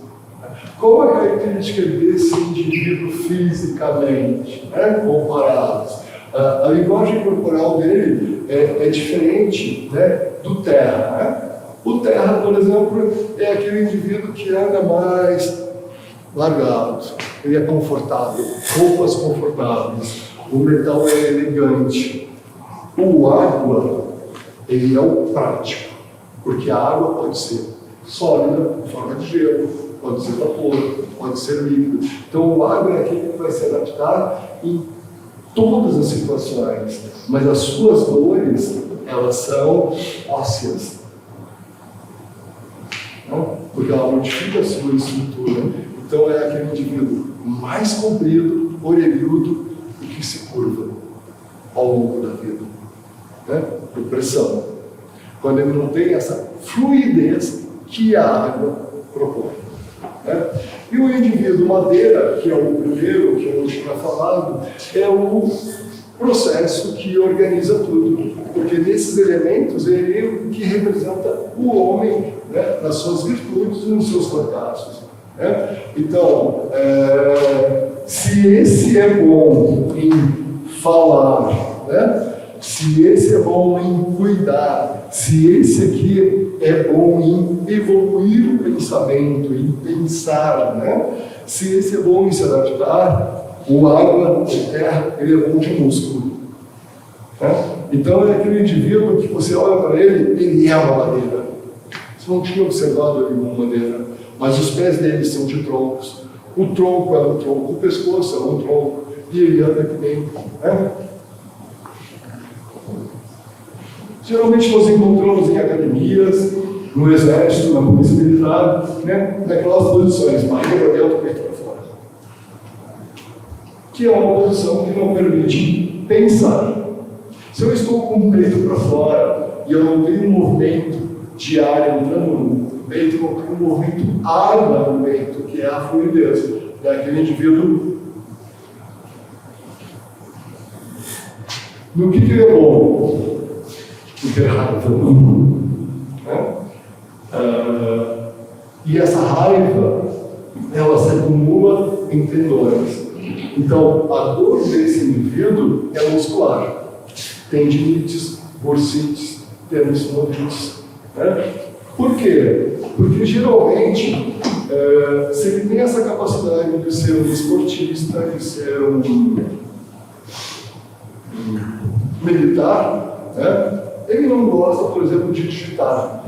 Qual a característica desse indivíduo fisicamente, né? Comparados? A linguagem corporal dele é diferente, né? Do terra, né? O terra, por exemplo, é aquele indivíduo que anda mais largado, ele é confortável, roupas confortáveis, o metal é elegante. O água, ele é o prático, porque a água pode ser sólida, em forma de gelo, pode ser vapor, pode ser líquido. Então o água é aquele que vai se adaptar em todas as situações, mas as suas dores, elas são ósseas, não? Porque ela modifica a sua estrutura. Então é aquele indivíduo mais comprido, orelhudo e que se curva ao longo da vida, né? Por pressão. Quando ele não tem essa fluidez que a água propõe, né? E o indivíduo madeira, que é o primeiro, que eu tinha falado, é o processo que organiza tudo, porque nesses elementos ele é o que representa o homem, né? Nas suas virtudes e nos seus fracassos. Então, se esse é bom em falar, né? Se esse é bom em cuidar, se esse aqui é bom em evoluir o pensamento, em pensar, né? Se esse é bom em se adaptar, o água, o terra, ele é bom de músculo, né? Então é aquele indivíduo que você olha para ele é uma madeira. Você não tinha observado ele como madeira. Mas os pés dele são de troncos. O tronco é um tronco, o pescoço é um tronco, e ele anda que nem, né? Geralmente nós encontramos em academias, no exército, na polícia militar, né? Naquelas posições, barriga para dentro, peito para fora. Que é uma posição que não permite pensar. Se eu estou com o peito para fora e eu não tenho um movimento de ar entrando no peito, não tem um movimento ar no peito, que é a fluidez daquele indivíduo. No que ele é bom? No que é raiva. Né? E essa raiva, ela se acumula em tendões. Então, a dor desse indivíduo é muscular. Tendinites, bursites, tendinossites. Né? Por quê? Porque geralmente, se ele tem essa capacidade de ser um esportista, de ser um militar, né? Ele não gosta, por exemplo, de digitar.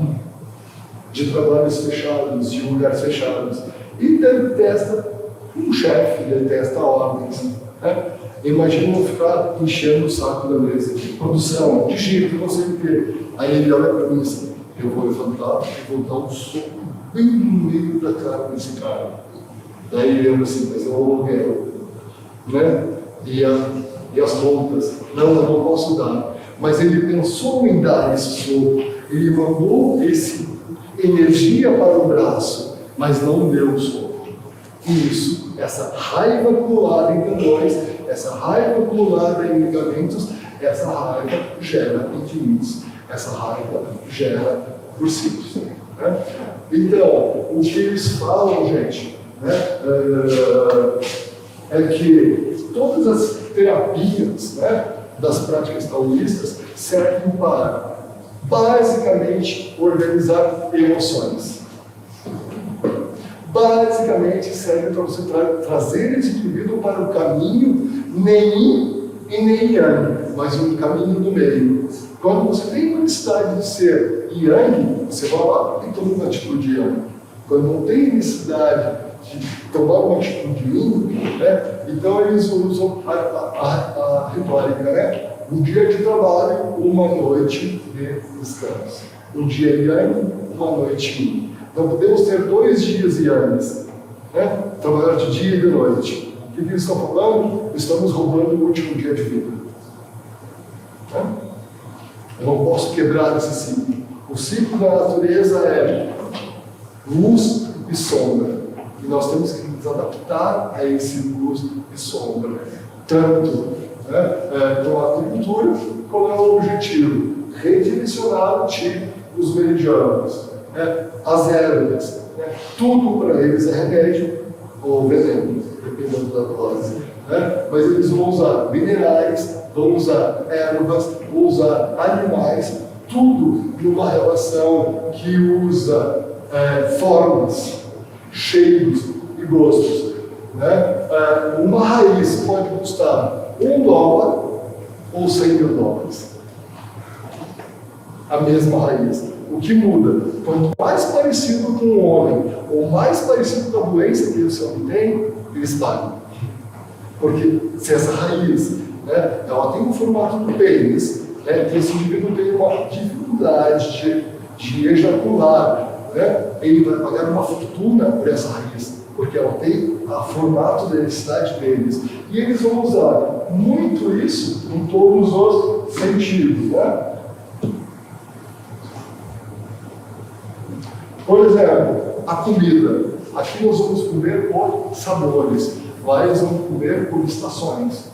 de trabalhos fechados, de lugares fechados. E detesta um chefe, detesta ordens. Né? Imagina eu ficar enchendo o saco da mesa. Produção, digita, não sei o quê. Aí ele olha para mim assim, eu vou levantar e vou dar um soco bem no meio da cara desse cara. Daí ele lembra assim, mas é o aluguel, né? E as contas, não, eu não posso dar. Mas ele pensou em dar esse soco, ele mandou esse energia para o braço, mas não deu o soco. E isso, essa raiva acumulada em tendões, essa raiva acumulada em ligamentos, essa raiva gera tendinites, essa raiva gera bursitos. Né? Então, o que eles falam, gente, né, é que todas as terapias, né, das práticas taoístas servem para, basicamente, organizar emoções. Basicamente, serve para você trazer esse indivíduo para o caminho nem yin e nem yang, mas um caminho do meio. Quando você tem necessidade de ser yang, você vai lá e toma uma atitude yang. Quando não tem necessidade de tomar uma atitude yin, né, então eles usam a retórica, né? Um dia de trabalho, uma noite de descanso. Um dia yang, uma noite yin. Então podemos ter 2 dias yangs, né? Trabalhar de dia e de noite. O que eles estão falando? Estamos roubando o último dia de vida. Né? Eu não posso quebrar esse ciclo. O ciclo da natureza é luz e sombra. E nós temos que nos adaptar a esse luz e sombra. Tanto, né, com a acupuntura, qual é o objetivo? Redirecionar o tipo dos meridianos. Né, as ervas. Né, tudo para eles é remédio ou veneno, dependendo da dose. Né? Mas eles vão usar minerais, vão usar ervas, vão usar animais, tudo numa relação que usa formas, cheiros e gostos. Né? Uma raiz pode custar $1 ou $100.000. A mesma raiz. O que muda? Quanto mais parecido com o homem, ou mais parecido com a doença que esse homem tem, eles pagam. Porque se essa raiz, né, ela tem um formato do pênis, né, esse indivíduo tem uma dificuldade de ejacular, né, ele vai pagar uma fortuna por essa raiz, porque ela tem o formato da necessidade deles. E eles vão usar muito isso em todos os sentidos. Né? Por exemplo, a comida. Aqui nós vamos comer por sabores. Lá eles vão comer por estações.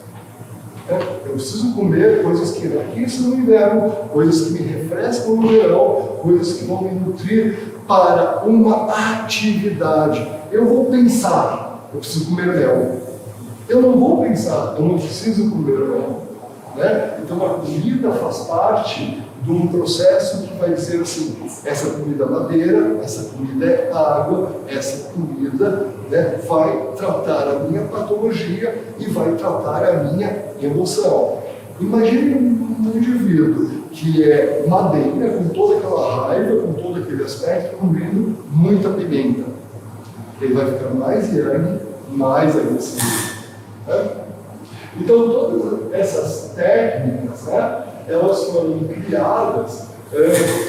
Eu preciso comer coisas que enriquecem no inverno, coisas que me refrescam no verão, coisas que vão me nutrir para uma atividade. Eu vou pensar, eu preciso comer mel. Eu não vou pensar, eu não preciso comer mel. Né? Então a comida faz parte de um processo que vai ser assim, essa comida é madeira, essa comida é água, essa comida, né, vai tratar a minha patologia e vai tratar a minha emoção. Imagine um indivíduo que é madeira, com toda aquela raiva, com todo aquele aspecto, comendo muita pimenta. Ele vai ficar mais yang, mais agressivo. Né? Então todas essas técnicas, né, elas foram criadas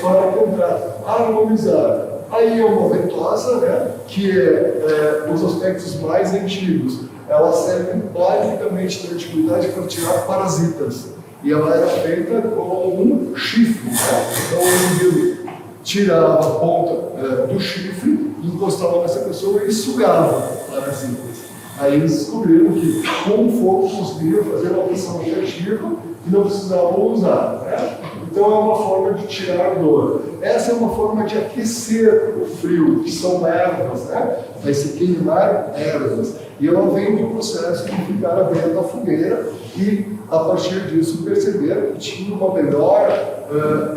para tentar harmonizar. Aí é uma ventosa, né, que é os aspectos mais antigos. Ela serve basicamente na antiguidade para tirar parasitas. E ela era feita com um chifre. Então o indivíduo tirava a ponta do chifre, encostava nessa pessoa e sugava parasitas. Aí eles descobriram que com o fogo conseguiam fazer uma pressão negativa e não precisavam usar. Né? Então é uma forma de tirar dor. Essa é uma forma de aquecer o frio, que são ervas, né? Vai se queimar ervas. E ela vem do processo de ficar à beira da fogueira e, a partir disso, perceber que tinha uma melhora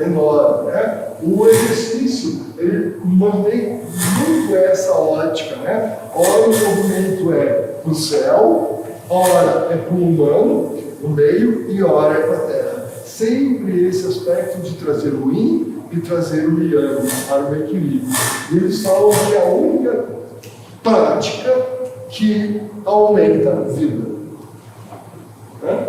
enorme. Né? O exercício, ele mantém muito essa ótica. Né? Ora o movimento é para o céu, ora é para o humano, no meio, e ora é para a terra. Sempre esse aspecto de trazer o yin e trazer o yang para o equilíbrio. E eles falam que é a única prática que aumenta a vida, né?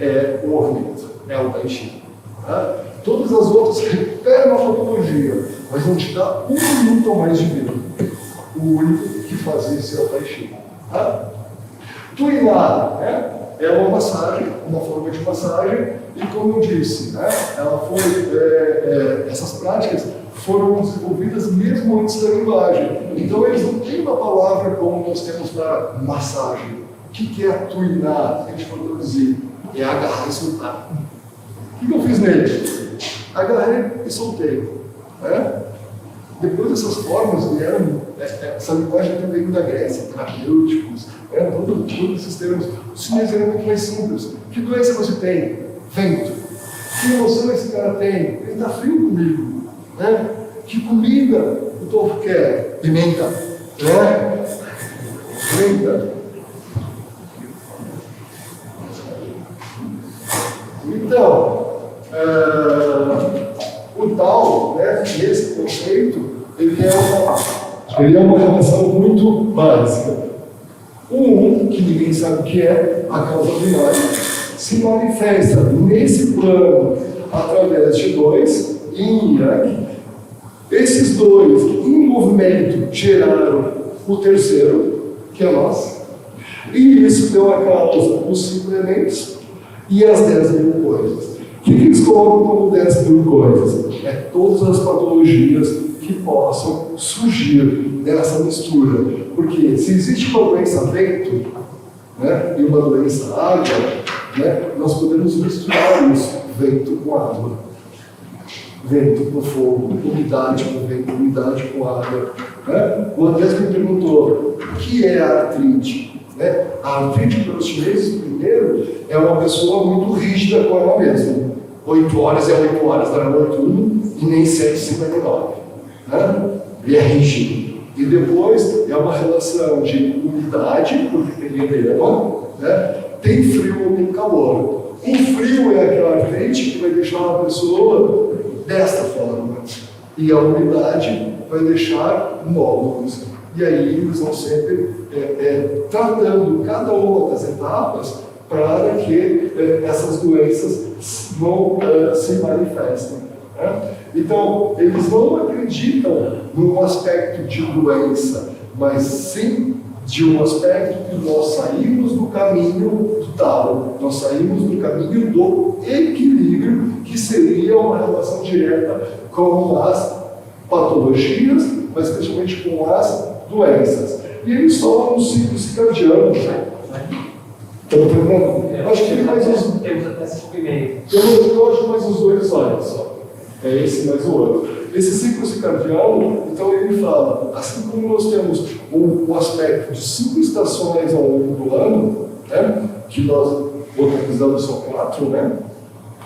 É o movimento, é o Tai Chi. Tá? Todas as outras recuperam a patologia, mas não te dá um minuto a mais de vida. O único que faz isso é o Tai Chi. Tá? Tuiná, né? É uma massagem, uma forma de massagem, e como eu disse, né? Essas práticas foram desenvolvidas mesmo antes da linguagem. Então eles não têm uma palavra como nós temos para massagem. O que é tuiná? Se a gente for traduzir, é agarrar e soltar. O que eu fiz nele? Agarrei e soltei. Né? Depois dessas formas vieram, essa linguagem também da Grécia, terapêuticos, todos esses termos. O chinês era muito mais simples. Que doença você tem? Vento. Que emoção esse cara tem? Ele está frio comigo. Né? Que comida o tofu quer? Pimenta. Né? Pimenta. Então, o Tao, né, nesse conceito, ele é uma relação muito básica. Um, que ninguém sabe o que é, a causa primária, se manifesta nesse plano através de dois, yin e yang. Esses dois, em movimento, geraram o terceiro, que é nós. E isso deu a causa os 5 elementos e as 10.000 coisas. O que eles colocam como 10.000 coisas? É todas as patologias que possam surgir nessa mistura. Porque se existe uma doença vento, né, e uma doença água, né, nós podemos misturar isso, vento com água. Vento com fogo, umidade com vento, umidade com água. Né? O Andrés me perguntou, o que é a artrite? Né? A artrite para os chineses, primeiro, é uma pessoa muito rígida com ela mesma. 8 horas é 8 horas, não é 8 e nem 7,59. Né? Ele é rígido. E depois é uma relação de umidade, porque tem edema, né? Tem frio ou tem calor. O frio é aquela artrite que vai deixar uma pessoa desta forma. E a umidade vai deixar nódulos. E aí eles vão sempre tratando cada uma das etapas para que essas doenças não se manifestem. Né? Então, eles não acreditam num aspecto de doença, mas sim de um aspecto que nós saímos do caminho do Tao, nós saímos do caminho do equilíbrio, que seria uma relação direta com as patologias, mas principalmente com as doenças. E eles falam no ciclo circadiano. Estão entendendo? Eu acho que ele mais uns. Temos até 5,5. Eu acho mais uns 2 olhos só. É esse mais o outro. Esse ciclo circadiano, então ele fala, assim como nós temos um aspecto de 5 estações ao longo do ano, né, que nós organizamos só 4, né?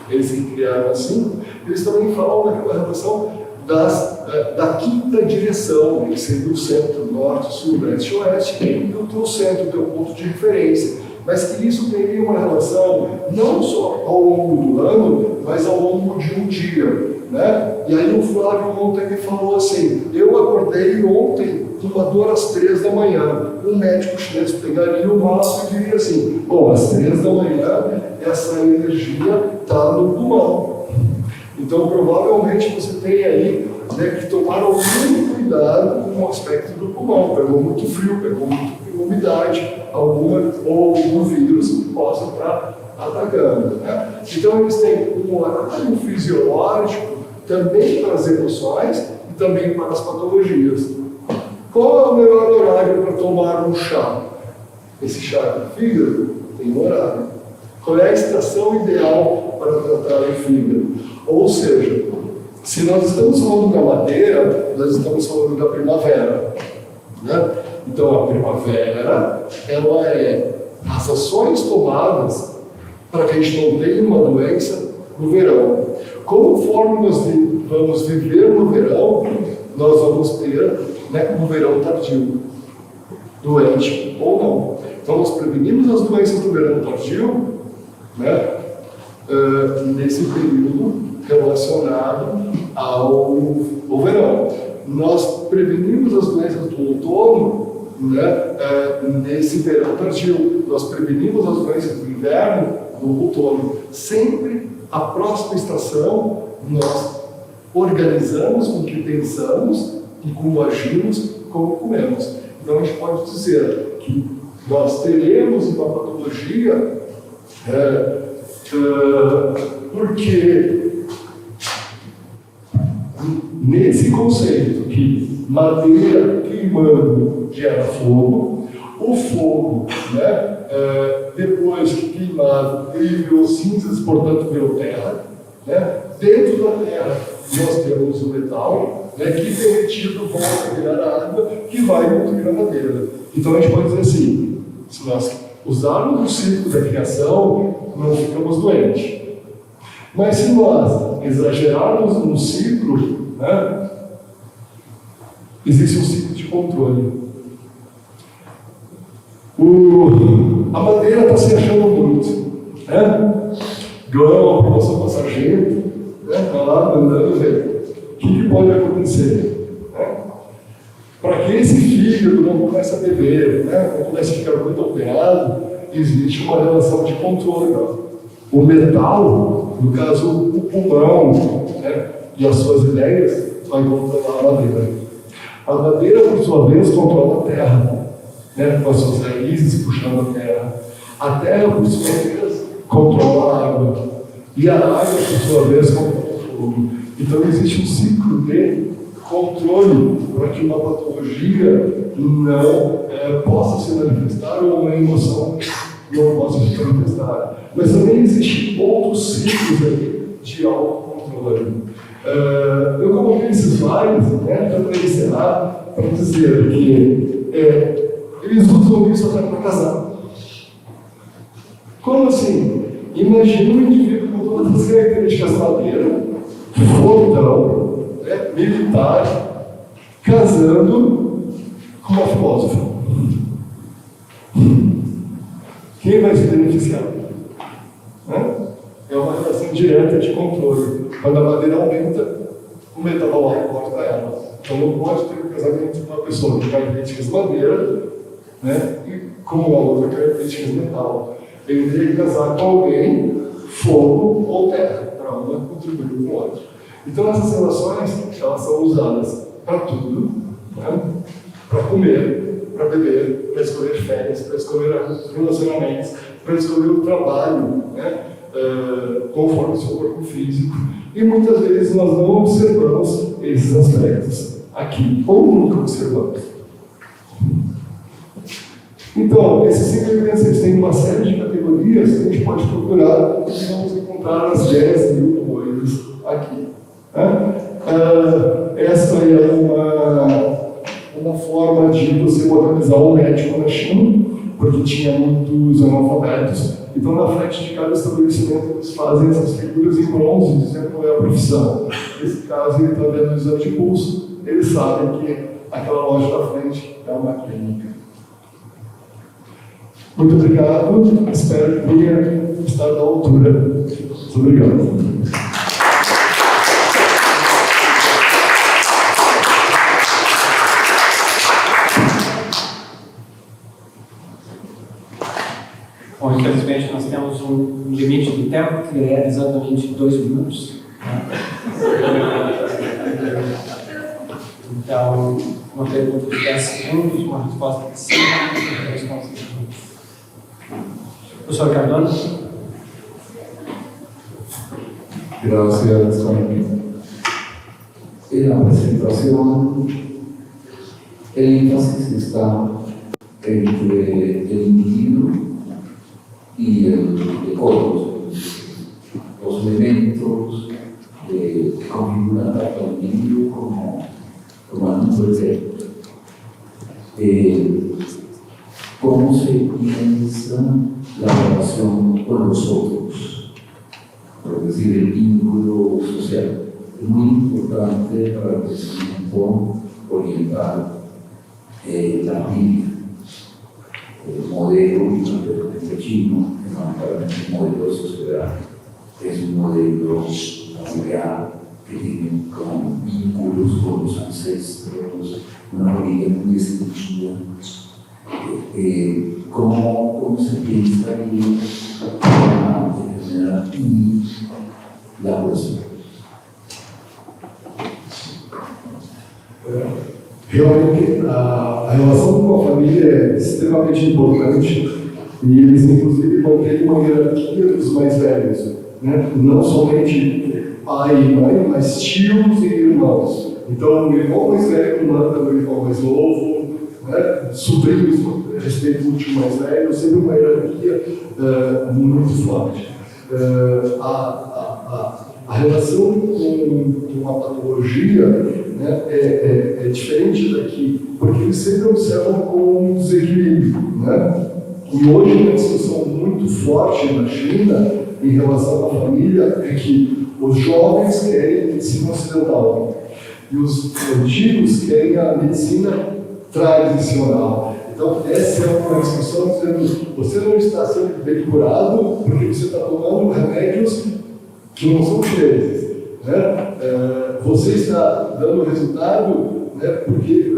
Eles que criaram assim, eles também falam naquela relação da quinta direção, que seria o centro, norte, sul, leste e oeste, e o teu centro, o teu ponto de referência. Mas que isso teria uma relação não só ao longo do ano, mas ao longo de um dia. Né? E aí o Flávio ontem me falou assim, eu acordei ontem com uma dor às 3 da manhã. Um médico chinês pegaria o mapa e diria assim, bom, às 3 da manhã essa energia está no pulmão. Então provavelmente você tem aí, né, que tomar algum cuidado com o aspecto do pulmão. Pegou muito frio, pegou muita umidade, ou algum vírus que possa estar atacando. Né? Então eles têm um horário fisiológico também para as emoções e também para as patologias. Qual é o melhor horário para tomar um chá? Esse chá do fígado tem um horário. Qual é a estação ideal para tratar o fígado? Ou seja, se nós estamos falando da madeira, nós estamos falando da primavera. Né? Então a primavera, ela é as ações tomadas para que a gente não tenha uma doença no verão. Conforme nós vamos viver no verão, nós vamos ter, né, um verão tardio, doente ou não. Então nós prevenimos as doenças do verão tardio, né, nesse período relacionado ao verão. Nós prevenimos as doenças do outono, né, nesse verão tardio. Nós prevenimos as doenças do inverno no outono. Sempre a próxima estação nós organizamos com o que pensamos e como agimos, como comemos. Então a gente pode dizer que nós teremos uma patologia porque nesse conceito que madeira queimando gera fogo, o fogo, né, depois que queimado, ele virou cinzas, portanto virou terra, né? Dentro da terra nós temos o metal, né, que derretido volta a virar água, que vai nutrir a madeira. Então a gente pode dizer assim, se nós usarmos o ciclo da criação, não ficamos doentes. Mas se nós exagerarmos no ciclo, né, existe um ciclo de controle. A madeira está se achando muito, né? Ganhou uma promoção passageira, né? Está lá andando, velho. O que pode acontecer? Né? Para que esse fígado não comece a beber, né? Não comece a ficar muito alterado, existe uma relação de controle. Né? O metal, no caso o pulmão, né, e as suas ideias, vai controlar a madeira. A madeira, por sua vez, controla a terra, né, com as suas raízes puxando a terra. A terra, por sua vez, controla a água. E a água, por sua vez, controla o fogo. Então existe um ciclo de controle para que uma patologia não possa se manifestar ou uma emoção não possa se manifestar. Mas também existem outros ciclos aí de autocontrole. Eu coloquei esses slides, né, para encerrar, para dizer que eles usam isso até para casar. Como assim? Imagina um indivíduo com todas as características madeira, fortão, né, militar, casando com uma filósofa. Quem vai se beneficiar? Né? É uma relação direta de controle. Quando a madeira aumenta, o metal corta ela. Então não pode ter um casamento com uma pessoa com características madeira, né, e com uma outra características metal. Ele teria que casar com alguém, fogo ou terra, para uma contribuir com o outro. Então essas relações, elas são usadas para tudo, né? Para comer, para beber, para escolher férias, para escolher relacionamentos, para escolher o trabalho, né? Conforme o seu corpo físico. E muitas vezes nós não observamos esses aspectos aqui, ou nunca observamos. Então, esses 5 elementos têm uma série de categorias que a gente pode procurar e vamos encontrar as 10.000 coisas aqui. Né? Essa é uma forma de você organizar um médico na China, porque tinha muitos analfabetos. Então, na frente de cada estabelecimento, eles fazem essas figuras em bronze, dizendo qual é a profissão. Nesse caso, ele está vendo o exame de pulso, eles sabem que aquela loja da frente é uma clínica. Muito obrigado, espero que tenha estado à altura. Muito obrigado. Bom, infelizmente nós temos um limite de tempo, que é exatamente 2 minutos. Então, uma pergunta de 10 segundos, uma resposta de 5 segundos. Professor Cardone. Gracias, Juan. En la presentación, el énfasis está entre el individuo y el cosmos, los elementos que configuran tanto al individuo como al mundo entero. ¿Cómo se piensa la relación con los otros? Por decir, el vínculo social. Es muy importante para el crecimiento oriental, la Biblia, el modelo chino, fundamentalmente un modelo de sociedad, es un modelo familiar, que tienen con vínculos con los ancestros, una familia muy estricta. ¿Cómo se piensa ahí la enfermedad y la poesía? Realmente, a relação com a família é extremamente importante e eles, inclusive, mantêm uma hierarquia dos mais velhos, né? Não somente pai e mãe, mas tios e irmãos. Então, o irmão mais velho manda no irmão mais novo, né? Sobrinhos respeitam o tio mais velho, sempre uma hierarquia muito forte. A relação com a patologia, né, é diferente daqui, porque eles sempre observam como um desequilíbrio, né? E hoje uma discussão muito forte na China em relação à família é que os jovens querem medicina ocidental e os antigos querem a medicina tradicional. Então, essa é uma discussão dizendo: você não está sendo bem curado porque você está tomando remédios que não são chineses, né? Você está dando resultado, né, porque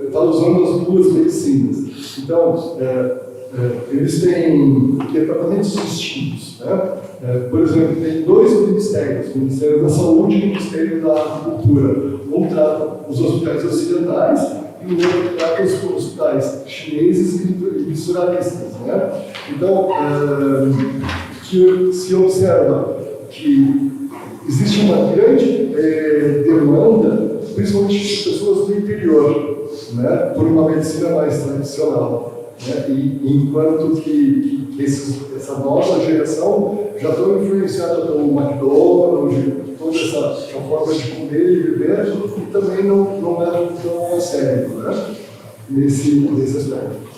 está usando as duas medicinas. Então, eles têm tratamentos distintos, né? Por exemplo, tem dois ministérios: o Ministério da Saúde e o Ministério da Agricultura. Um trata os hospitais ocidentais e o outro trata os hospitais chineses e misturalistas, né? Então, que se observa que existe uma grande demanda, principalmente de pessoas do interior, né, por uma medicina mais tradicional, né? E enquanto que essa nova geração já estão influenciada pelo McDonald's, toda essa forma de comer e viver, e também não levam tão a sério, né, nesse aspecto.